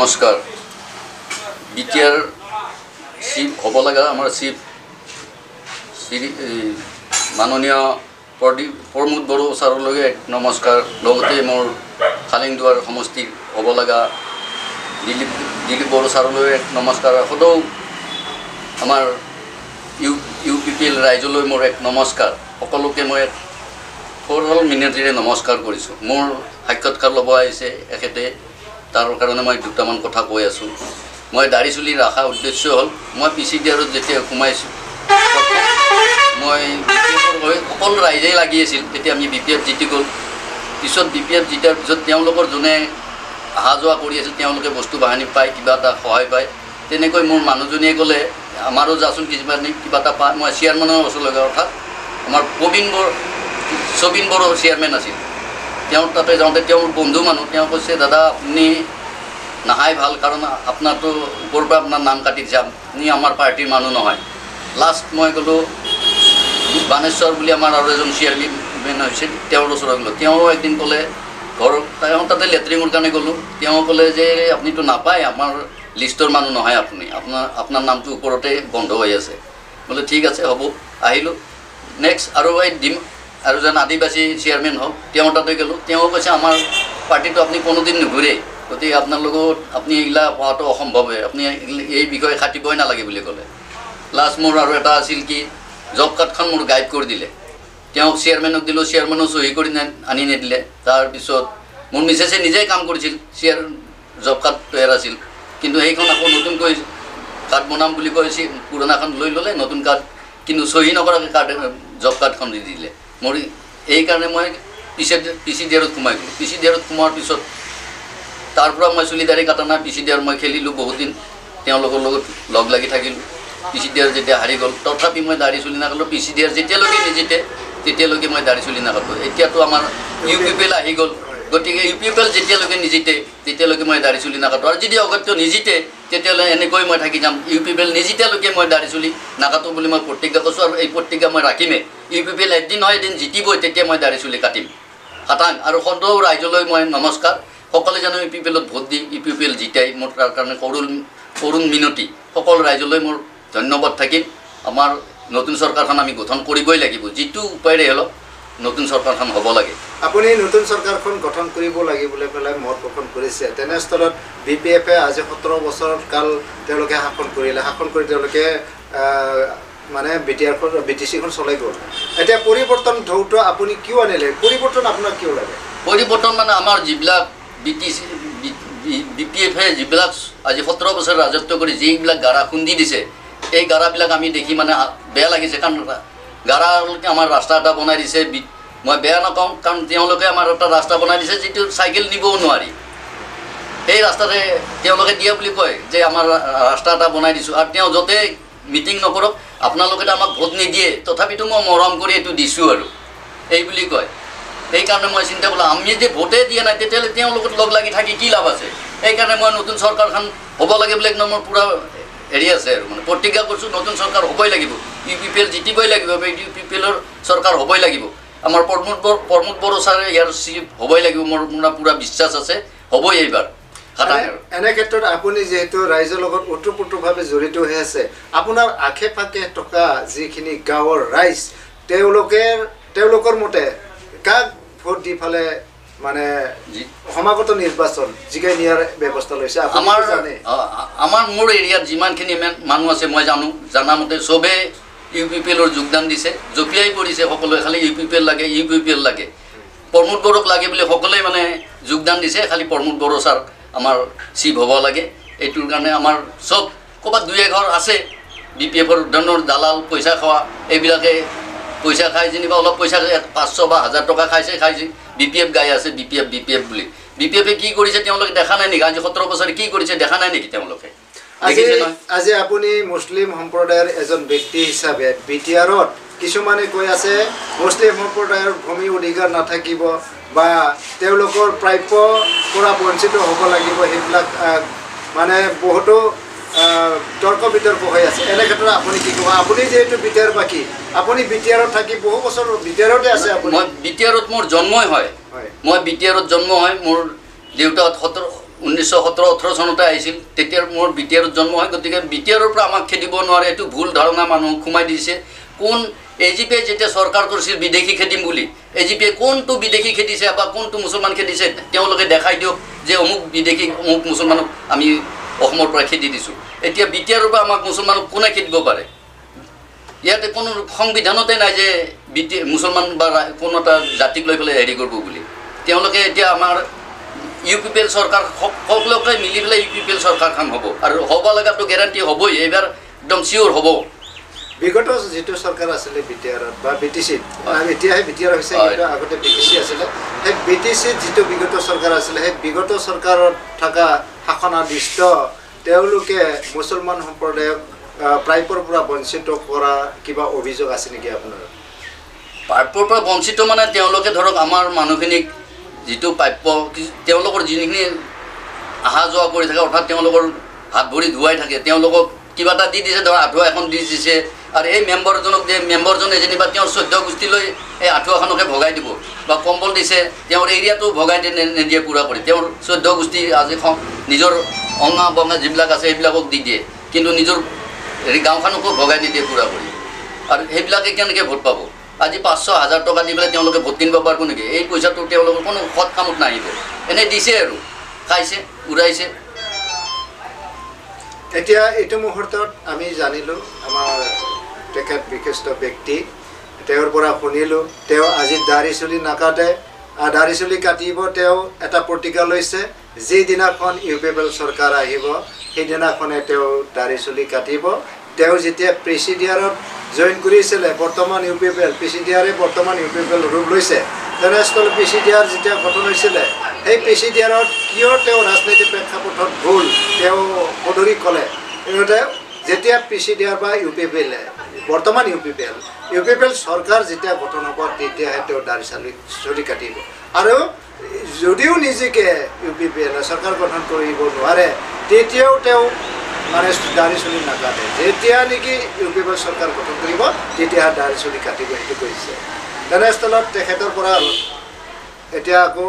নমস্কাৰ BTR chief হ'ব লগা আমাৰ চিফ শ্ৰী মাননীয় প্ৰমোদ বড়ো ছাৰলৈকে এক নমস্কাৰ লগতে মোৰ খালিংদুৱাৰ সমষ্টিৰ হ'ব লগা দিলীপ বড়ো ছাৰলৈ এক নমস্কাৰ সদায় আমাৰ UPPL ৰাইজলৈ মোৰ এক নমস্কাৰ সকলোকে মই সৰল মিনতিৰে নমস্কাৰ কৰিছোঁ মোৰ সাক্ষাৎকাৰ ল'ব আহিছে এখেতে তাৰ কাৰণে মই দুটামান কথা কৈ আছোঁ মই দাড়ি চুলি ৰখা উদ্দেশ্য হ'ল মই PCDRত যেতিয়া সোমাইছোঁ মই সকলো ৰাইজেই লাগি আছিল তেতিয়া আমি BPF জিতি গ'ল পিছত BPF জিতাৰ পিছত তেওঁলোকৰ যোনে অহা যোৱা কৰি আছিল তেওঁলোকে বস্তু বাহানি পায় কিবা এটা সহায় পায় তেনেকৈ মোৰ মানুহজনীয়ে ক'লে আমাৰো যাচোন কিবা এটা পায় মই চেয়াৰমেনৰ ওচৰলৈ অৰ্থাৎ আমাৰ ছবিন বড়ো চেয়াৰমেন আছিল তেওঁ তাতে যাওঁতে তেওঁৰ বন্ধু মানুহ তেওঁ কৈছে দাদা আপুনি নাহাই ভাল কাৰণ আপোনাৰতো ওপৰৰ পৰা আপোনাৰ নাম কাটি যাম আপুনি আমাৰ পাৰ্টিৰ মানুহ নহয় লাষ্ট মই ক'লোঁ বানেশ্বৰ বুলি আমাৰ আৰু এজন চেয়াৰমেন হৈছিল তেওঁৰ ওচৰত গ'লোঁ তেওঁ একদিন ক'লে ঘৰ তেওঁ তাতে লেট্ৰিঙৰ কাৰণে গ'লোঁ তেওঁ ক'লে যে আপুনিতো নাপায় আমাৰ লিষ্টৰ মানুহ নহয় আপুনি আপোনাৰ নামটো ওপৰতে বন্ধ হৈ আছে বোলে ঠিক আছে হ'ব আহিলোঁ নেক্সট আৰু এই দিম আৰু যেন আদিবাসী চেয়াৰমেন হ'ল তেওঁ তাতে গ'লোঁ তেওঁ কৈছে আমাৰ পাৰ্টিটো আপুনি কোনোদিন নুঘূৰে গতিকে আপোনাৰ লগত আপুনি এইগিলা পোৱাটো অসম্ভৱ হয় আপুনি এই বিষয়ে খাটিবই নালাগে বুলি ক'লে লাষ্ট মোৰ আৰু এটা আছিল কি জব কাৰ্ডখন মোৰ গাইড কৰি দিলে তেওঁক চেয়াৰমেনক দিলোঁ চেয়াৰমেনো চহী কৰি আনি নিদিলে তাৰপিছত মোৰ মিছেছে নিজেই কাম কৰিছিল জব কাৰ্ড তৈয়াৰ আছিল কিন্তু সেইখন আকৌ নতুনকৈ কাৰ্ড বনাম বুলি কৈছিল পুৰণাখন লৈ ল'লে নতুন কাৰ্ড কিন্তু চহী নকৰাকৈ জব কাৰ্ডখন দি দিলে মোৰ এইকাৰণে মই PCDRত সোমাই গ'লোঁ PCDRত সোমোৱাৰ পিছত তাৰ পৰা মই চুলি দাড়ি কাটা নাই PCDR মই খেলিলোঁ বহুত দিন তেওঁলোকৰ লগত লগ লাগি থাকিলোঁ PCDR যেতিয়া হাৰি গ'ল তথাপি মই দাড়ি চুলি নাকালোঁ PCDR যেতিয়ালৈকে নিজিতে তেতিয়ালৈকে মই দাড়ি চুলি নাকালোঁ এতিয়াতো আমাৰ UPPL আহি গ'ল গতিকে UPPL যেতিয়ালৈকে নিজিতে তেতিয়ালৈকে মই দাড়ি চুলি নাকাটো আৰু যদি অগত্য নিজিতে তেতিয়াহ'লে এনেকৈ মই থাকি যাম UPPL নিজিতিয়ালৈকে মই দাড়ি চুলি নাকাটো বুলি মই প্ৰতিজ্ঞা কৰিছোঁ আৰু এই প্ৰতিজ্ঞা মই ৰাখিমেই UPPL এদিন নহয় এদিন জিতিবই তেতিয়া মই দাড়ি চুলি কাটিম কাটাম আৰু সদৌ ৰাইজলৈ মই নমস্কাৰ সকলে জানো UPPLত ভোট দি UPPL জিতাই মোৰ তাৰ কাৰণে কৰুণ মিনতি সকলো ৰাইজলৈ মোৰ ধন্যবাদ থাকিল আমাৰ নতুন চৰকাৰখন আমি গঠন কৰিবই লাগিব যিটো উপায়েৰে হ'লেও নতুন চৰকাৰখন হ'ব লাগে আপুনি নতুন চৰকাৰখন গঠন কৰিব লাগে বুলি পেলাই মত পোষণ কৰিছে তেনেস্থলত BPF-এ আজি 17 বছৰ কাল তেওঁলোকে শাসন কৰি তেওঁলোকে মানে BTC-খন চলাই গ'ল এতিয়া পৰিৱৰ্তন ঢৌটো আপুনি কিয় আনিলে পৰিৱৰ্তন আপোনাক কিয় লাগে পৰিৱৰ্তন মানে আমাৰ যিবিলাক BPF-এ যিবিলাক আজি 17 বছৰ ৰাজত্ব কৰি যিবিলাক গাৰা খুন্দি দিছে এই গাৰাবিলাক আমি দেখি মানে বেয়া লাগিছে কাৰণ গাৰালৈকে আমাৰ ৰাস্তা এটা বনাই দিছে মই বেয়া নকওঁ কাৰণ তেওঁলোকে আমাৰ এটা ৰাস্তা বনাই দিছে যিটো চাইকেল নিবও নোৱাৰি এই ৰাস্তাতে তেওঁলোকে দিয়া বুলি কয় যে আমাৰ ৰাস্তা এটা বনাই দিছোঁ আৰু তেওঁ য'তে মিটিং নকৰক আপোনালোকে আমাক ভোট নিদিয়ে তথাপিতো মই মৰম কৰি এইটো দিছোঁ আৰু এই বুলি কয় সেইকাৰণে মই চিন্তা কৰিলোঁ আমি যে ভোটে দিয়া নাই তেতিয়াহ'লে তেওঁৰ লগত লগ লাগি থাকি কি লাভ আছে সেইকাৰণে মই নতুন চৰকাৰখন হ'ব লাগে বুলি একদম মোৰ পূৰা হেৰি আছে আৰু মানে প্ৰতিজ্ঞা কৰিছোঁ নতুন চৰকাৰ হ'বই লাগিব UPPL জিতিবই লাগিব UPPLৰ চৰকাৰ হ'বই লাগিব আমাৰ প্ৰমোদ বড়ো ছাৰে ইয়াৰ চিফ হ'বই লাগিব মোৰ পূৰা বিশ্বাস আছে হ'বই এইবাৰ এনে ক্ষেত্ৰত আপুনি যিহেতু ৰাইজৰ লগত ওতঃপ্ৰোতভাৱে জড়িত হৈ আছে আপোনাৰ আশে পাশে থকা যিখিনি গাঁৱৰ ৰাইজ তেওঁলোকৰ মতে কাক ভোট দি ফালে মানে সমাগত নিৰ্বাচন জিকাই নিয়াৰ ব্যৱস্থা লৈছে আমাৰ মোৰ এৰিয়াত যিমানখিনি মানুহ আছে মই জানা মতে চবেই UPPLৰ যোগদান দিছে জপিয়াই পৰিছে সকলোৱে খালি UPPL লাগে প্ৰমোদ বড়োক লাগে বুলি সকলোৱে মানে যোগদান দিছে খালি প্ৰমোদ বড়ো ছাৰ আমাৰ চিফ হ'ব লাগে এইটোৰ কাৰণে আমাৰ চব ক'ৰবাত দুই এঘৰ আছে BPF-ৰ ধৰণৰ দালাল পইচা খোৱা এইবিলাকে পইচা খাই যেনিবা অলপ পইচা 500 বা 1000 টকা খাইছে BPF গাই আছে BPF বুলি BPF-এ কি কৰিছে তেওঁলোকে দেখা নাই নেকি আজি 17 বছৰে কি কৰিছে দেখা নাই নেকি তেওঁলোকে আজি আপুনি মুছলিম সম্প্ৰদায়ৰ এজন ব্যক্তি হিচাপে BTR-ত কিছুমানে কৈ আছে মুছলিম সম্প্ৰদায়ৰ ভূমি অধিকাৰ নাথাকিব বা তেওঁলোকৰ প্ৰাপ্য পৰা বঞ্চিত হ'ব লাগিব সেইবিলাক মানে বহুতো তৰ্ক বিতৰ্ক হৈ আছে এনে ক্ষেত্ৰত আপুনি কি ক'ব আপুনি যেহেতু BTR-বাসী আপুনি BTR-ত থাকি বহু বছৰ BTR-তে আছে আপুনি মই BTR-ত মোৰ জন্মই হয় মই BTR-ত জন্ম হয় মোৰ দেউতা 1917-18 চনতে আহিছিল তেতিয়াৰ মোৰ বিটিআৰত জন্ম হয় গতিকে বিটিআৰৰ পৰা আমাক খেদিব নোৱাৰে এইটো ভুল ধাৰণা মানুহ খুমাই দিছে কোন এজিপিয়ে যেতিয়া চৰকাৰ কৰিছিল বিদেশী খেদিম বুলি এজিপিয়ে কোনটো বিদেশী খেদিছে বা কোনটো মুছলমান খেদিছে তেওঁলোকে দেখাই দিয়ক যে অমুক বিদেশী অমুক মুছলমানক আমি অসমৰ পৰা খেদি দিছোঁ এতিয়া বিটিআৰৰ পৰা আমাক মুছলমানক কোনে খেদিব পাৰে ইয়াতে কোনো সংবিধানতে নাই যে মুছলমান বা কোনো এটা জাতিক লৈ পেলাই হেৰি কৰিব বুলি তেওঁলোকে এতিয়া আমাৰ ইউপিপিএল চৰকাৰ সকলোকে মিলি পেলাই ইউপিপিএল চৰকাৰখন হ'ব আৰু হ'ব লগাটো গেৰাণ্টি হ'বই এইবাৰ একদম চিয়'ৰ হ'ব বিগত যিটো চৰকাৰ আছিলে বিটিআৰত বা বিটিচিত এতিয়াহে বিটিআৰ হৈছে কিন্তু আগতে বিটিচি আছিলে সেই বিটিচিত যিটো বিগত চৰকাৰ আছিলে সেই বিগত চৰকাৰত থকা শাসনাধীষ্ঠ তেওঁলোকে মুছলমান সম্প্ৰদায়ক প্ৰাপ্যৰ পৰা বঞ্চিত কৰা কিবা অভিযোগ আছে নেকি আপোনাৰ প্ৰাপ্যৰ পৰা বঞ্চিত মানে তেওঁলোকে ধৰক আমাৰ মানুহখিনিক যিটো প্ৰাপ্য তেওঁলোকৰ যিখিনি অহা যোৱা কৰি থাকে অৰ্থাৎ তেওঁলোকৰ হাত ভৰি ধুৱাই থাকে তেওঁলোকক কিবা এটা দি দিছে ধৰক আঁঠুৱা এখন দি দিছে আৰু এই মেম্বাৰজনক যে মেম্বাৰজনে যেনিবা তেওঁৰ 14 গোষ্ঠীলৈ এই আঁঠুৱাখনকে ভগাই দিব বা কম্বল দিছে তেওঁৰ এৰিয়াটো ভগাই নিদিয়ে পূৰা কৰি তেওঁৰ 14 গোষ্ঠী আজি নিজৰ অঙা বঙা যিবিলাক আছে সেইবিলাকক দি দিয়ে কিন্তু নিজৰ হেৰি গাঁওখনকো ভগাই নিদিয়ে পূৰা কৰি আৰু সেইবিলাকে কেনেকৈ ভোট পাব আজি 500,000 টকা দি পেলাই তেওঁলোকে ভোট কিনিব পাৰিব নেকি এই পইচাটো তেওঁলোকৰ কোনো সৎ কামত নাহিব এনেই দিছে আৰু খাইছে উৰাইছে এতিয়া এইটো মুহূৰ্তত আমি জানিলোঁ আমাৰ তেখেত বিশিষ্ট ব্যক্তি তেওঁৰ পৰা শুনিলোঁ তেওঁ আজি দাড়ি চুলি নাকাটে দাড়ি চুলি কাটিব তেওঁ এটা প্ৰতিজ্ঞা লৈছে যিদিনাখন ইউপিপিএল চৰকাৰ আহিব সেইদিনাখনে তেওঁ দাড়ি চুলি কাটিব তেওঁ যেতিয়া প্ৰেচিডিয়াৰত জইন কৰিছিলে বৰ্তমান ইউপিপিএল প্ৰেচিডিয়াৰে বৰ্তমান ইউপিপিএল ৰূপ লৈছে তেনেস্থলত প্ৰেচিডিয়াৰ যেতিয়া গঠন হৈছিলে সেই প্ৰেচিডিয়াৰত কিয় তেওঁ ৰাজনৈতিক প্ৰেক্ষাপটত ভুল তেওঁ সদৰি ক'লে ইহঁতে যেতিয়া প্ৰেচিডিয়াৰ বা ইউপিপিএল বৰ্তমান ইউপিপিএল চৰকাৰ যেতিয়া গঠন হ'ব তেতিয়াহে তেওঁ দাড়ি চুলি কাটিব আৰু যদিও নিজকে ইউপিপিএল চৰকাৰ গঠন কৰিব নোৱাৰে তেতিয়াও তেওঁ মানে দাড়ি চুলি নাকাটে যেতিয়া নেকি ইউপিপিএল চৰকাৰ গঠন কৰিব তেতিয়া দাড়ি চুলি কাটিব সেইটো কৈছে তেনেস্থলত তেখেতৰ পৰা এতিয়া আকৌ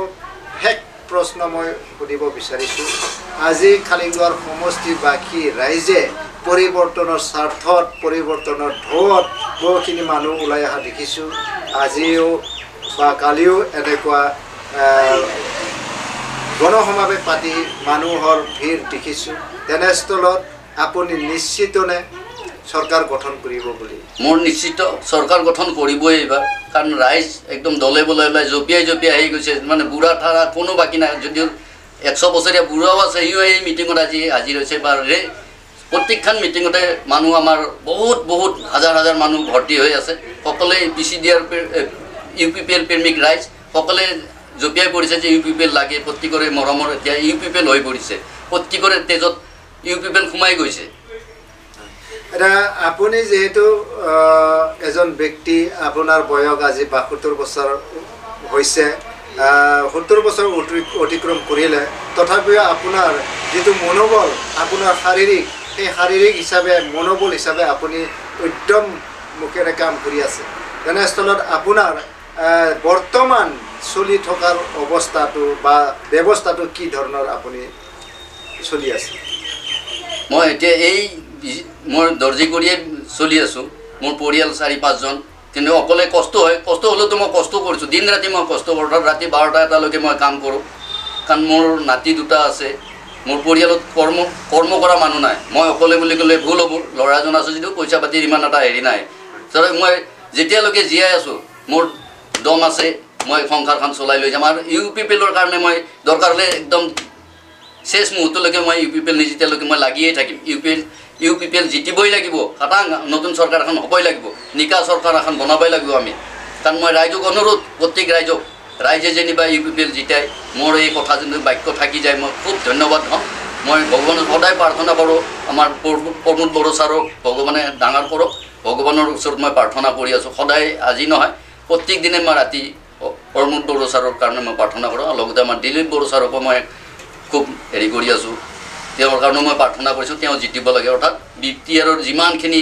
শেষ প্ৰশ্ন মই সুধিব বিচাৰিছোঁ আজি খালিগড় সমষ্টিবাসী ৰাইজে পৰিৱৰ্তনৰ স্বাৰ্থত পৰিৱৰ্তনৰ ঢৌত বহুখিনি মানুহ ওলাই অহা দেখিছোঁ আজিও বা কালিও এনেকুৱা গণসমাৱেশ পাতি মানুহৰ ভিৰ দেখিছোঁ তেনেস্থলত আপুনি নিশ্চিতনে চৰকাৰ গঠন কৰিব বুলি মোৰ নিশ্চিত চৰকাৰ গঠন কৰিবই এইবাৰ কাৰণ ৰাইজ একদম দলে বলে ওলাই জঁপিয়াই আহি গৈছে মানে বুঢ়া ঠাৰা কোনো বাকী নাই যদিও 100 বছৰীয়া বুঢ়াও আছে সিও এই মিটিঙত আজি হাজিৰ হৈছে বা প্ৰত্যেকখন মিটিঙতে মানুহ আমাৰ বহুত হাজাৰ মানুহ ভৰ্তি হৈ আছে সকলোৱে পিচিডিআৰ ইউপিপিএল প্ৰেমিক ৰাইজ সকলোৱে জঁপিয়াই পৰিছে যে ইউপিপিএল লাগে প্ৰত্যেকৰে মৰমৰ এতিয়া ইউপিপিএল হৈ পৰিছে প্ৰত্যেকৰে তেজত ইউপিপিএল সোমাই গৈছে এটা আপুনি যেহেতু এজন ব্যক্তি আপোনাৰ বয়স আজি 72 বছৰ হৈছে 70 বছৰ অতিক্ৰম কৰিলে তথাপিও আপোনাৰ যিটো মনোবল আপোনাৰ শাৰীৰিক হিচাপে মনোবল হিচাপে আপুনি উদ্যম মুখেৰে কাম কৰি আছে তেনেস্থলত আপোনাৰ বৰ্তমান চলি থকাৰ অৱস্থাটো বা ব্যৱস্থাটো কি ধৰণৰ আপুনি চলি আছে মই এতিয়া এই মই দৰ্জি কৰিয়ে চলি আছোঁ মোৰ পৰিয়াল 4-5 জন কিন্তু অকলে কষ্ট হয় কষ্ট হ'লেতো মই কষ্ট কৰিছোঁ দিন ৰাতি মই কষ্ট কৰোঁ ৰাতি 12টা এটালৈকে মই কাম কৰোঁ কাৰণ মোৰ নাতি দুটা আছে মোৰ পৰিয়ালত কৰ্ম কৰা মানুহ নাই মই অকলে বুলি ক'লে ভুল হ'ব ল'ৰা এজন আছে যদিও পইচা পাতিৰ ইমান এটা হেৰি নাই মই যেতিয়ালৈকে জীয়াই আছোঁ মোৰ দম আছে মই সংসাৰখন চলাই লৈ যাম আৰু ইউপিপিএলৰ কাৰণে মই দৰকাৰ হ'লে একদম শেষ মুহূৰ্তলৈকে মই ইউপিপিএল নিজিতিয়ালৈকে মই লাগিয়ে থাকিম ইউপিপিএল জিতিবই লাগিব খাটাং নতুন চৰকাৰ এখন হ'বই লাগিব নিকা চৰকাৰ এখন বনাবই লাগিব আমি কাৰণ মই ৰাইজক অনুৰোধ প্ৰত্যেক ৰাইজে যেনিবা ইউপিপিএল জিতাই মোৰ এই কথা যদি বাক্য থাকি যায় মই খুব ধন্যবাদ হ'ম মই ভগৱানক সদায় প্ৰাৰ্থনা কৰোঁ আমাৰ প্ৰমোদ বড়ো ছাৰক ভগৱানে ডাঙৰ কৰক ভগৱানৰ ওচৰত মই প্ৰাৰ্থনা কৰি আছোঁ সদায় আজি নহয় প্ৰত্যেক দিনে মই ৰাতি প্ৰমোদ বড়ো ছাৰৰ কাৰণে মই প্ৰাৰ্থনা কৰোঁ আৰু লগতে আমাৰ দিলীপ বড়ো ছাৰকো মই খুব হেৰি কৰি আছোঁ তেওঁৰ কাৰণে মই প্ৰাৰ্থনা কৰিছোঁ তেওঁ জিতিব লাগে অৰ্থাৎ বিটিআৰৰ যিমানখিনি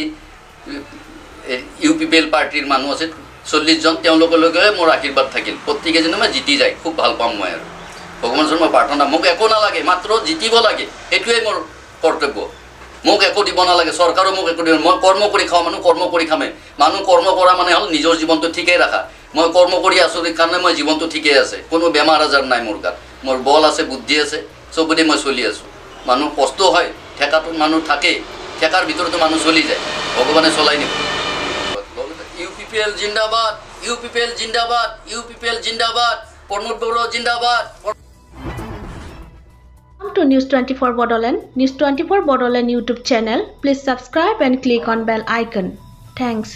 ইউপিপিএল পাৰ্টিৰ মানুহ আছে 40 জন তেওঁলোকলৈকে মোৰ আশীৰ্বাদ থাকিল প্ৰত্যেকেজনে মই জিতি যায় খুব ভাল পাম মই আৰু ভগৱানৰ ওচৰত মই প্ৰাৰ্থনা মোক একো নালাগে মাত্ৰ জিতিব লাগে এইটোৱেই মোৰ কৰ্তব্য মোক একো দিব নালাগে চৰকাৰো মোক একো দিব মই কৰ্ম কৰি খাওঁ মানুহ কৰ্ম কৰি খামে মানুহ কৰ্ম কৰা মানে হ'ল নিজৰ জীৱনটো ঠিকেই ৰাখা মই কৰ্ম কৰি আছোঁ কাৰণে মই জীৱনটো ঠিকেই আছে কোনো বেমাৰ আজাৰ নাই মোৰ গাত মোৰ বল আছে বুদ্ধি আছে চবতে মই চলি আছোঁ মানুহ কষ্ট হয় ঠেকাটো মানুহ থাকে ঠেকাৰ ভিতৰতো মানুহ চলি যায় ভগৱানে চলাই নিব UPPL জিন্দাবাদ UPPL জিন্দাবাদ UPPL জিন্দাবাদ প্ৰমোদ বড়ো জিন্দাবাদ Welcome to News 24 Bodoland. News 24 Bodoland YouTube channel. Please subscribe and click on bell icon. Thanks.